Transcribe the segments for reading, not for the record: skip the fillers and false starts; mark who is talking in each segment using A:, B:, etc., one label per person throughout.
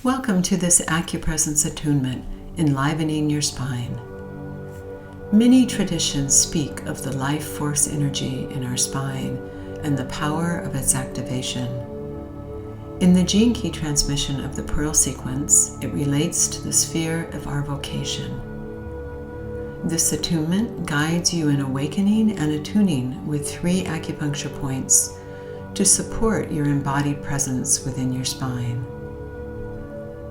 A: Welcome to this AcuPresence Attunement, enlivening your spine. Many traditions speak of the life force energy in our spine and the power of its activation. In the gene key transmission of the Pearl sequence, it relates to the sphere of our vocation. This attunement guides you in awakening and attuning with 3 acupuncture points to support your embodied presence within your spine.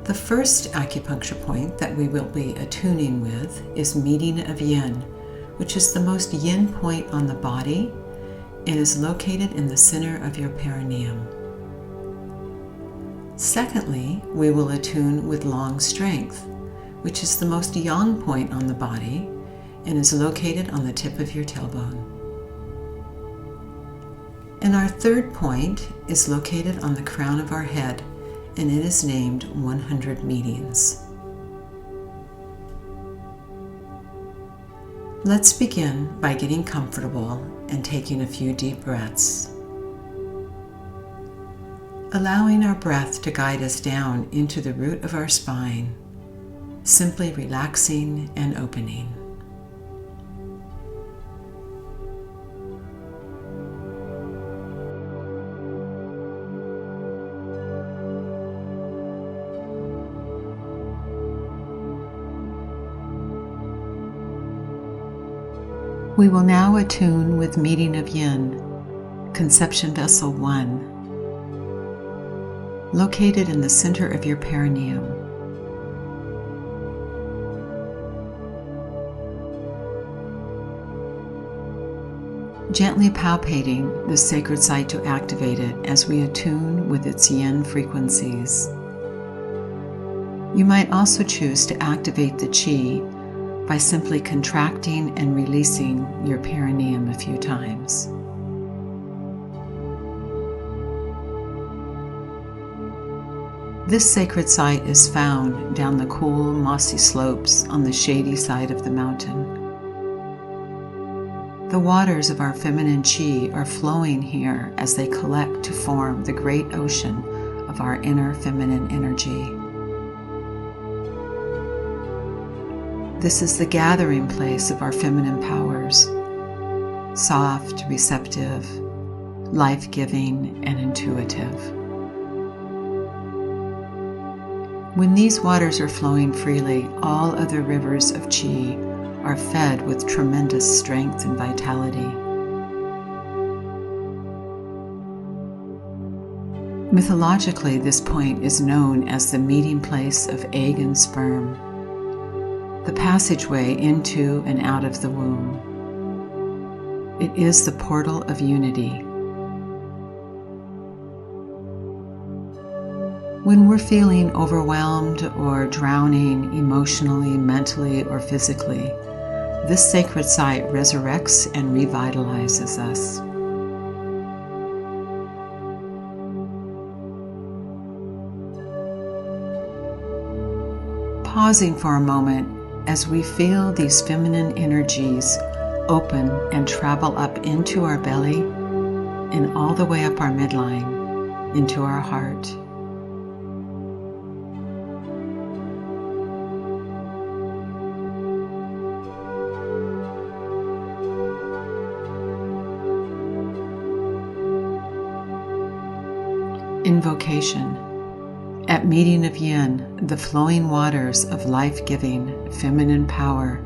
A: The first acupuncture point that we will be attuning with is Meeting of Yin, which is the most yin point on the body and is located in the center of your perineum. Secondly, we will attune with Long Strength, which is the most yang point on the body and is located on the tip of your tailbone. And our third point is located on the crown of our head, and it is named 100 Meetings. Let's begin by getting comfortable and taking a few deep breaths. Allowing our breath to guide us down into the root of our spine, simply relaxing and opening. We will now attune with Meeting of Yin, Conception Vessel 1, located in the center of your perineum. Gently palpating the sacred site to activate it as we attune with its yin frequencies. You might also choose to activate the qi by simply contracting and releasing your perineum a few times. This sacred site is found down the cool, mossy slopes on the shady side of the mountain. The waters of our feminine qi are flowing here as they collect to form the great ocean of our inner feminine energy. This is the gathering place of our feminine powers, soft, receptive, life-giving, and intuitive. When these waters are flowing freely, all other rivers of qi are fed with tremendous strength and vitality. Mythologically, this point is known as the meeting place of egg and sperm, the passageway into and out of the womb. It is the portal of unity. When we're feeling overwhelmed or drowning emotionally, mentally, or physically, this sacred site resurrects and revitalizes us. Pausing for a moment as we feel these feminine energies open and travel up into our belly and all the way up our midline into our heart. Invocation. At Meeting of Yin, the flowing waters of life-giving feminine power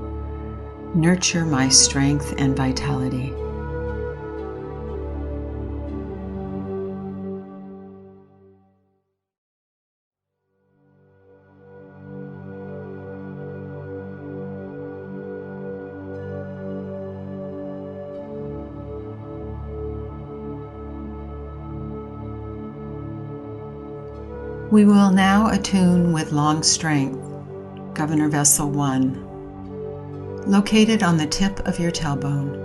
A: nurture my strength and vitality. We will now attune with Long Strength, Governor Vessel 1, located on the tip of your tailbone.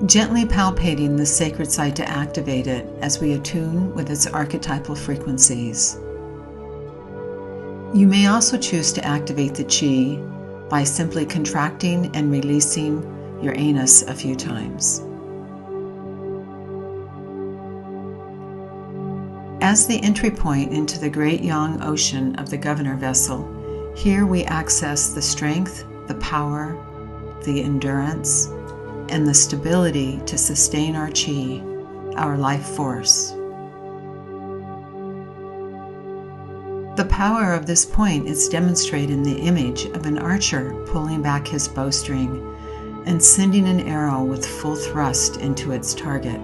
A: Gently palpating the sacred site to activate it as we attune with its archetypal frequencies. You may also choose to activate the qi by simply contracting and releasing your anus a few times. As the entry point into the great yang ocean of the governor vessel, here we access the strength, the power, the endurance, and the stability to sustain our chi, our life force. The power of this point is demonstrated in the image of an archer pulling back his bowstring and sending an arrow with full thrust into its target.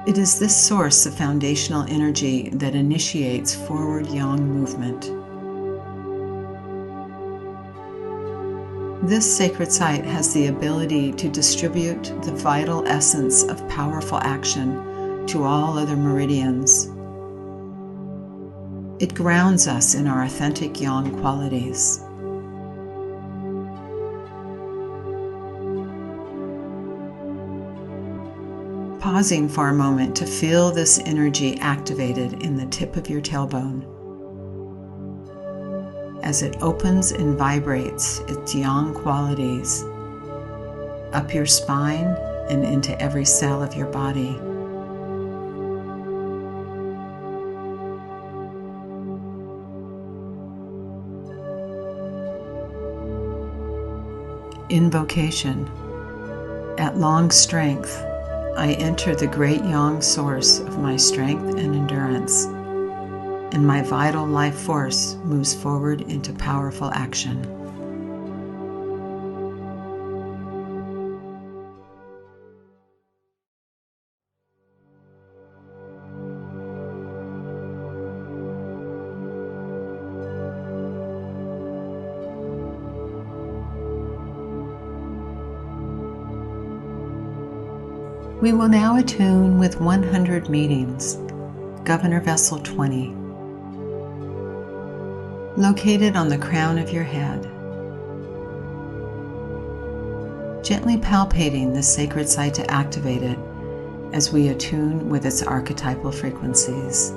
A: It is this source of foundational energy that initiates forward yang movement. This sacred site has the ability to distribute the vital essence of powerful action to all other meridians. It grounds us in our authentic yang qualities. Pausing for a moment to feel this energy activated in the tip of your tailbone. As it opens and vibrates its yang qualities up your spine and into every cell of your body. Invocation. At long strength, I enter the great yang source of my strength and endurance, and my vital life force moves forward into powerful action. We will now attune with 100 meetings, Governor Vessel 20, located on the crown of your head. Gently palpating this sacred site to activate it as we attune with its archetypal frequencies.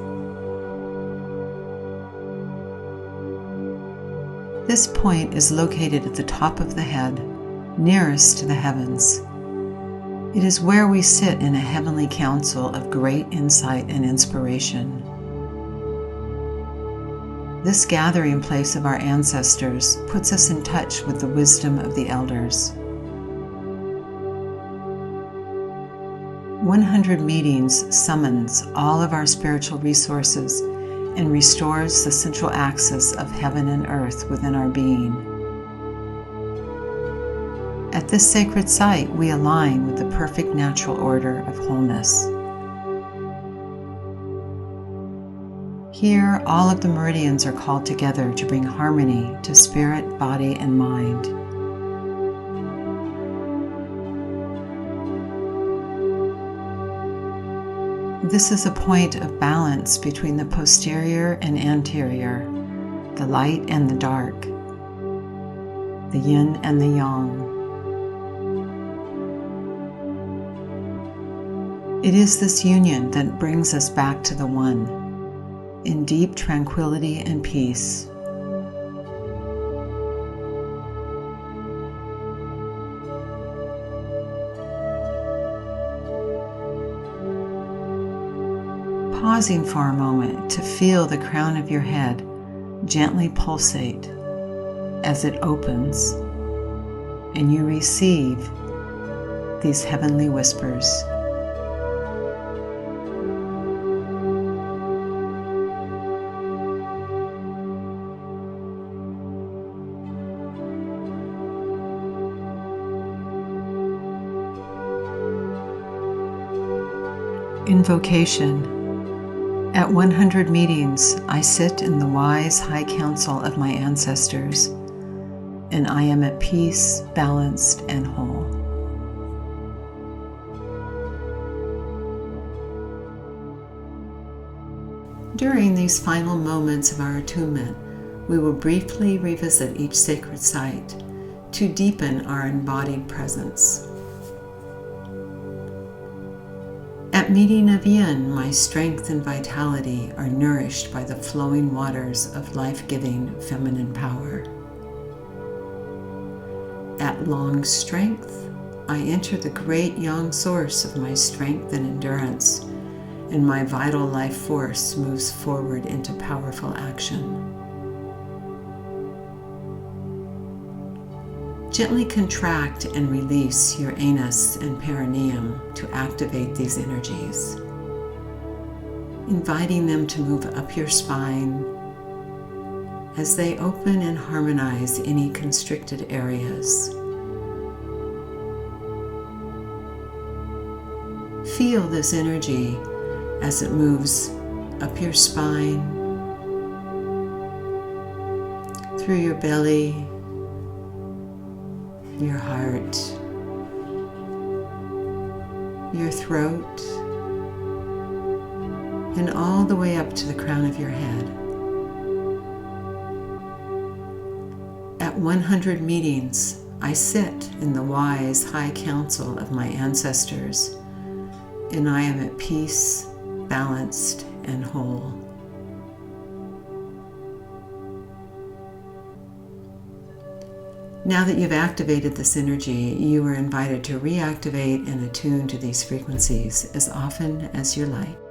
A: This point is located at the top of the head, nearest to the heavens. It is where we sit in a heavenly council of great insight and inspiration. This gathering place of our ancestors puts us in touch with the wisdom of the elders. 100 meetings summons all of our spiritual resources and restores the central axis of heaven and earth within our being. At this sacred site, we align with the perfect natural order of wholeness. Here, all of the meridians are called together to bring harmony to spirit, body, and mind. This is a point of balance between the posterior and anterior, the light and the dark, the yin and the yang. It is this union that brings us back to the One, in deep tranquility and peace. Pausing for a moment to feel the crown of your head gently pulsate as it opens and you receive these heavenly whispers. Invocation. At 100 meetings, I sit in the wise high council of my ancestors, and I am at peace, balanced, and whole. During these final moments of our attunement, we will briefly revisit each sacred site to deepen our embodied presence. At meeting of Yin, my strength and vitality are nourished by the flowing waters of life-giving feminine power. At long strength, I enter the great yang source of my strength and endurance, and my vital life force moves forward into powerful action. Gently contract and release your anus and perineum to activate these energies, inviting them to move up your spine as they open and harmonize any constricted areas. Feel this energy as it moves up your spine, through your belly, your heart, your throat, and all the way up to the crown of your head. At 100 meetings, I sit in the wise high council of my ancestors, and I am at peace, balanced, and whole. Now that you've activated this energy, you are invited to reactivate and attune to these frequencies as often as you like.